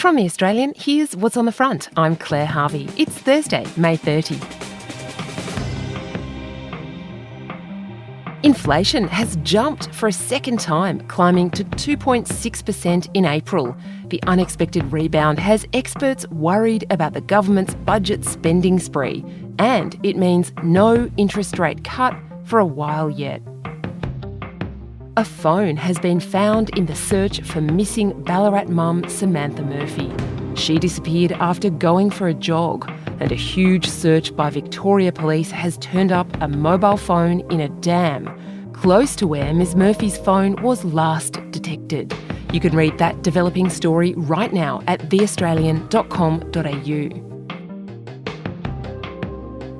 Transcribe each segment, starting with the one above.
From The Australian, here's what's on the front. I'm Claire Harvey. It's Thursday, May 30. Inflation has jumped for a second time, climbing to 2.6% in April. The unexpected rebound has experts worried about the government's budget spending spree, and it means no interest rate cut for a while yet. A phone has been found in the search for missing Ballarat mum Samantha Murphy. She disappeared after going for a jog, and a huge search by Victoria Police has turned up a mobile phone in a dam, close to where Ms Murphy's phone was last detected. You can read that developing story right now at theaustralian.com.au.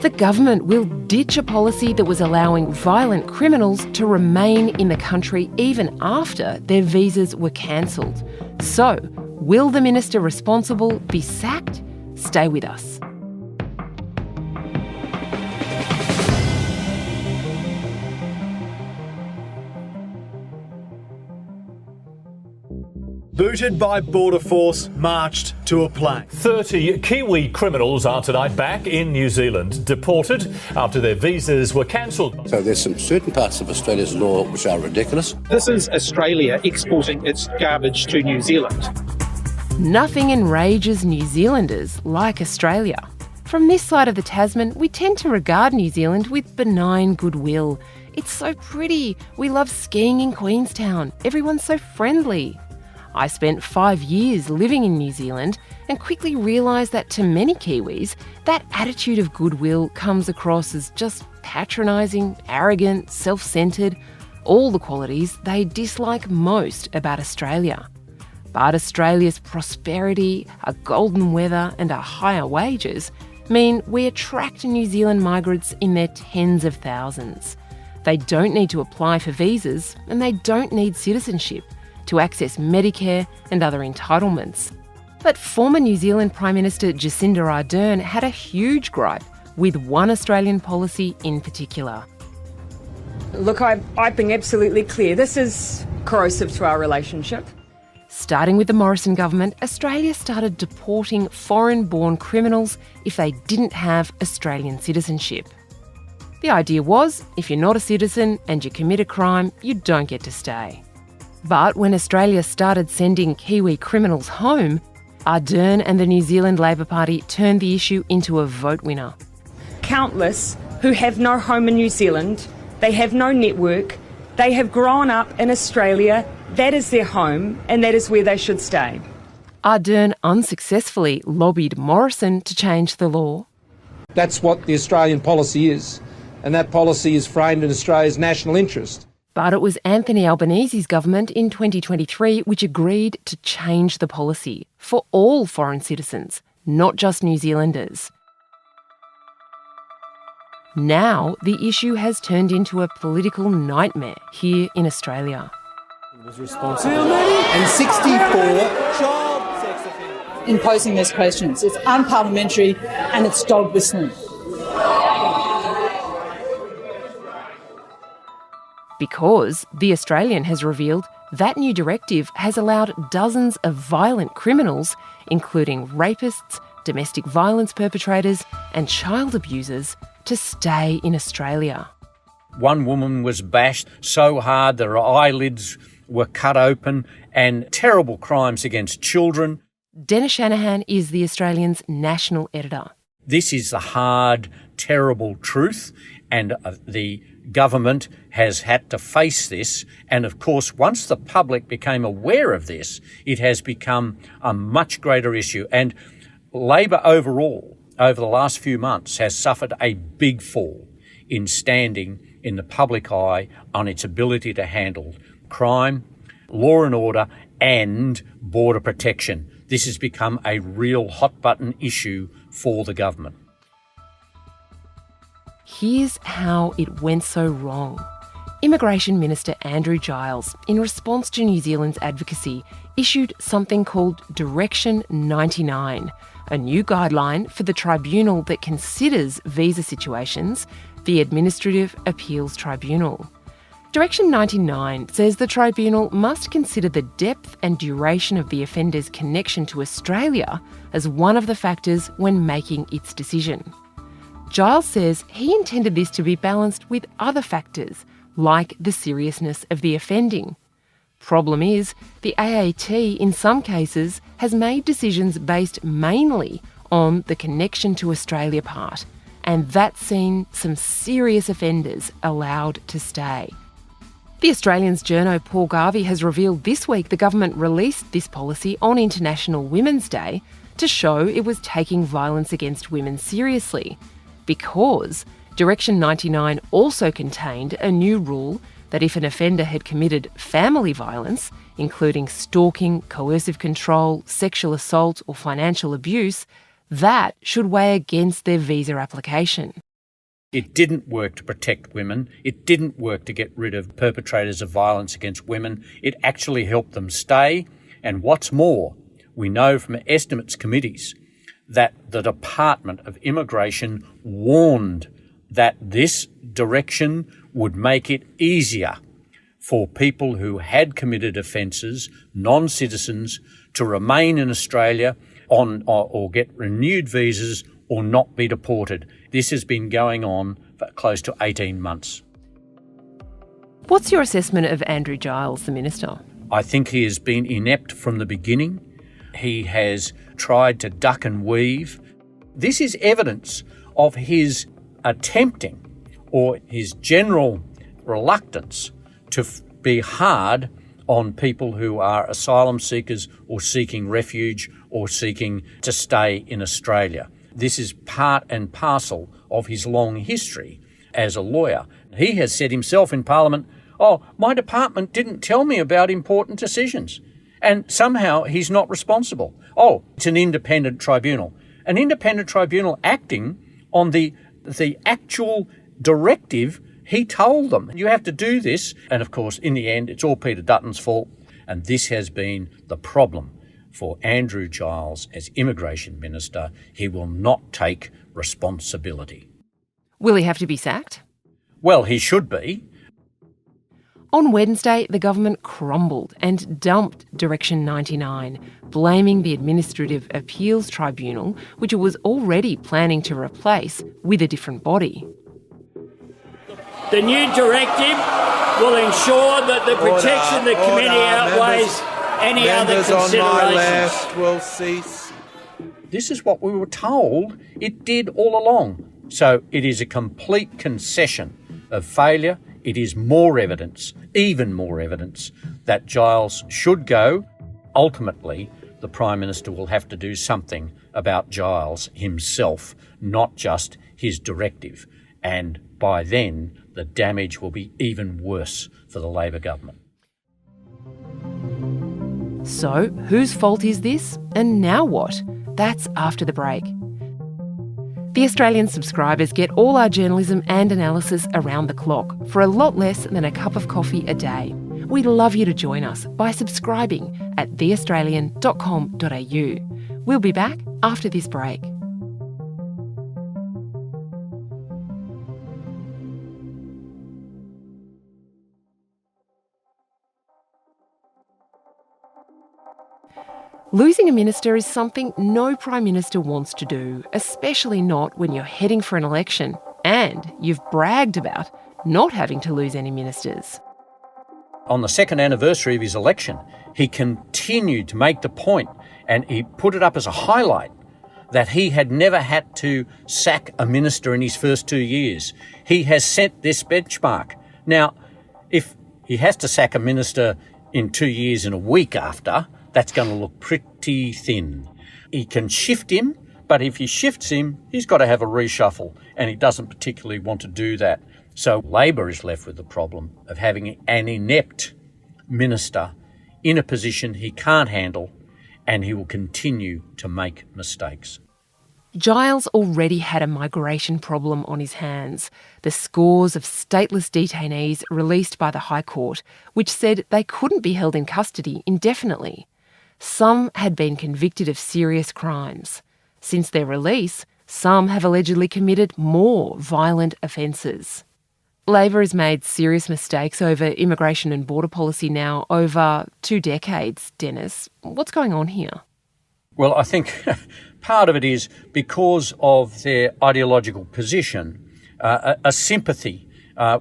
The government will ditch a policy that was allowing violent criminals to remain in the country even after their visas were cancelled. So, will the minister responsible be sacked? Stay with us. Booted by Border Force, marched to a plane. 30 Kiwi criminals are tonight back in New Zealand, deported after their visas were cancelled. So there's some certain parts of Australia's law which are ridiculous. This is Australia exporting its garbage to New Zealand. Nothing enrages New Zealanders like Australia. From this side of the Tasman, we tend to regard New Zealand with benign goodwill. It's so pretty. We love skiing in Queenstown. Everyone's so friendly. I spent 5 years living in New Zealand and quickly realised that to many Kiwis, that attitude of goodwill comes across as just patronising, arrogant, self-centred, all the qualities they dislike most about Australia. But Australia's prosperity, our golden weather and our higher wages mean we attract New Zealand migrants in their tens of thousands. They don't need to apply for visas and they don't need citizenship to access Medicare and other entitlements. But former New Zealand Prime Minister Jacinda Ardern had a huge gripe with one Australian policy in particular. Look, I've been absolutely clear. This is corrosive to our relationship. Starting with the Morrison government, Australia started deporting foreign-born criminals if they didn't have Australian citizenship. The idea was, if you're not a citizen and you commit a crime, you don't get to stay. But when Australia started sending Kiwi criminals home, Ardern and the New Zealand Labor Party turned the issue into a vote winner. Countless who have no home in New Zealand, they have no network, they have grown up in Australia, that is their home and that is where they should stay. Ardern unsuccessfully lobbied Morrison to change the law. That's what the Australian policy is, and that policy is framed in Australia's national interest. But it was Anthony Albanese's government in 2023 which agreed to change the policy for all foreign citizens, not just New Zealanders. Now the issue has turned into a political nightmare here in Australia. Was responsible and 64 child sex offenders. Imposing those questions. It's unparliamentary and it's dog whistling. Because The Australian has revealed that new directive has allowed dozens of violent criminals, including rapists, domestic violence perpetrators and child abusers, to stay in Australia. One woman was bashed so hard that her eyelids were cut open, and terrible crimes against children. Dennis Shanahan is The Australian's national editor. This is the hard, terrible truth, and the government has had to face this. And of course, once the public became aware of this, it has become a much greater issue. And Labor overall, over the last few months, has suffered a big fall in standing in the public eye on its ability to handle crime, law and order, and border protection. This has become a real hot-button issue for the government. Here's how it went so wrong. Immigration Minister Andrew Giles, in response to New Zealand's advocacy, issued something called Direction 99, a new guideline for the tribunal that considers visa situations, the Administrative Appeals Tribunal. Direction 99 says the tribunal must consider the depth and duration of the offender's connection to Australia as one of the factors when making its decision. Giles says he intended this to be balanced with other factors, like the seriousness of the offending. Problem is, the AAT in some cases has made decisions based mainly on the connection to Australia part, and that's seen some serious offenders allowed to stay. The Australian's journo Paul Garvey has revealed this week the government released this policy on International Women's Day to show it was taking violence against women seriously, because Direction 99 also contained a new rule that if an offender had committed family violence, including stalking, coercive control, sexual assault or financial abuse, that should weigh against their visa application. It didn't work to protect women. It didn't work to get rid of perpetrators of violence against women. It actually helped them stay. And what's more, we know from estimates committees that the Department of Immigration warned that this direction would make it easier for people who had committed offences, non-citizens, to remain in Australia on or get renewed visas or not be deported. This has been going on for close to 18 months. What's your assessment of Andrew Giles, the Minister? I think he has been inept from the beginning. He has tried to duck and weave. This is evidence of his attempting or his general reluctance to be hard on people who are asylum seekers or seeking refuge or seeking to stay in Australia. This is part and parcel of his long history as a lawyer. He has said himself in Parliament, my department didn't tell me about important decisions. And somehow he's not responsible. It's an independent tribunal. An independent tribunal acting on the actual directive he told them. You have to do this. And of course, in the end, it's all Peter Dutton's fault. And this has been the problem for Andrew Giles as Immigration Minister. He will not take responsibility. Will he have to be sacked? Well, he should be. On Wednesday, the government crumbled and dumped Direction 99, blaming the Administrative Appeals Tribunal, which it was already planning to replace, with a different body. The new directive will ensure that the protection of the committee outweighs any other considerations. Will cease. This is what we were told it did all along. So it is a complete concession of failure. It is more evidence, even more evidence, that Giles should go. Ultimately, the Prime Minister will have to do something about Giles himself, not just his directive. And by then, the damage will be even worse for the Labor government. So, whose fault is this? And now what? That's after the break. The Australian subscribers get all our journalism and analysis around the clock for a lot less than a cup of coffee a day. We'd love you to join us by subscribing at theaustralian.com.au. We'll be back after this break. Losing a minister is something no Prime Minister wants to do, especially not when you're heading for an election and you've bragged about not having to lose any ministers. On the second anniversary of his election, he continued to make the point, and he put it up as a highlight, that he had never had to sack a minister in his first 2 years. He has set this benchmark. Now, if he has to sack a minister in 2 years and a week after, that's going to look pretty thin. He can shift him, but if he shifts him, he's got to have a reshuffle, and he doesn't particularly want to do that. So Labor is left with the problem of having an inept minister in a position he can't handle, and he will continue to make mistakes. Giles already had a migration problem on his hands. The scores of stateless detainees released by the High Court, which said they couldn't be held in custody indefinitely. Some had been convicted of serious crimes. Since their release, some have allegedly committed more violent offences. Labor has made serious mistakes over immigration and border policy now over 2 decades, Dennis. What's going on here? Well, I think part of it is because of their ideological position, a sympathy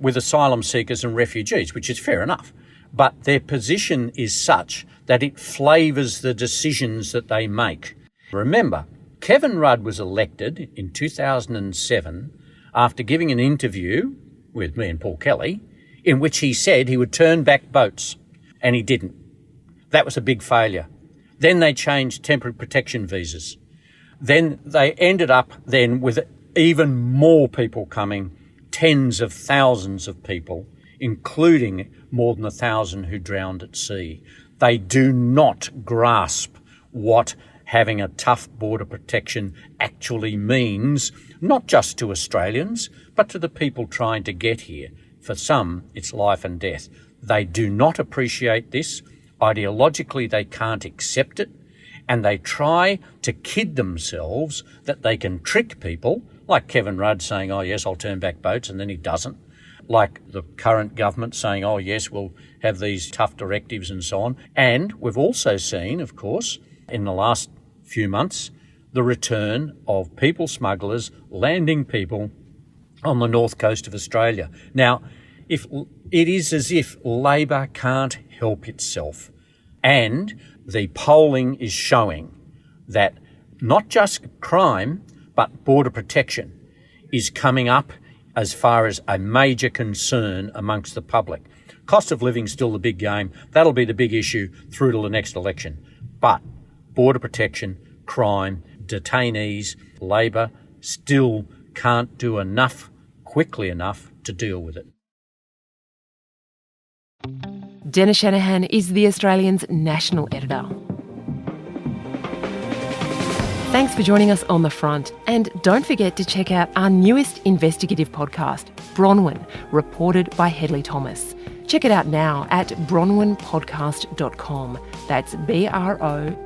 with asylum seekers and refugees, which is fair enough. But their position is such that it flavours the decisions that they make. Remember, Kevin Rudd was elected in 2007 after giving an interview with me and Paul Kelly in which he said he would turn back boats, and he didn't. That was a big failure. Then they changed temporary protection visas. Then they ended up then with even more people coming, tens of thousands of people, including more than 1,000 who drowned at sea. They do not grasp what having a tough border protection actually means, not just to Australians, but to the people trying to get here. For some, it's life and death. They do not appreciate this. Ideologically, they can't accept it, and they try to kid themselves that they can trick people, like Kevin Rudd saying, oh yes, I'll turn back boats, and then he doesn't. Like the current government saying, oh yes, we'll have these tough directives and so on. And we've also seen, of course, in the last few months, the return of people smugglers landing people on the north coast of Australia. Now, if it is as if Labor can't help itself, and the polling is showing that not just crime, but border protection is coming up as far as a major concern amongst the public. Cost of living is still the big game. That'll be the big issue through to the next election. But border protection, crime, detainees, Labor still can't do enough quickly enough to deal with it. Dennis Shanahan is The Australian's national editor. Thanks for joining us on The Front, and don't forget to check out our newest investigative podcast, Bronwyn, reported by Hedley Thomas. Check it out now at bronwynpodcast.com. That's BRONWYN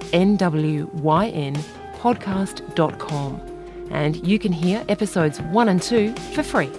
podcast.com. And you can hear episodes 1 and 2 for free.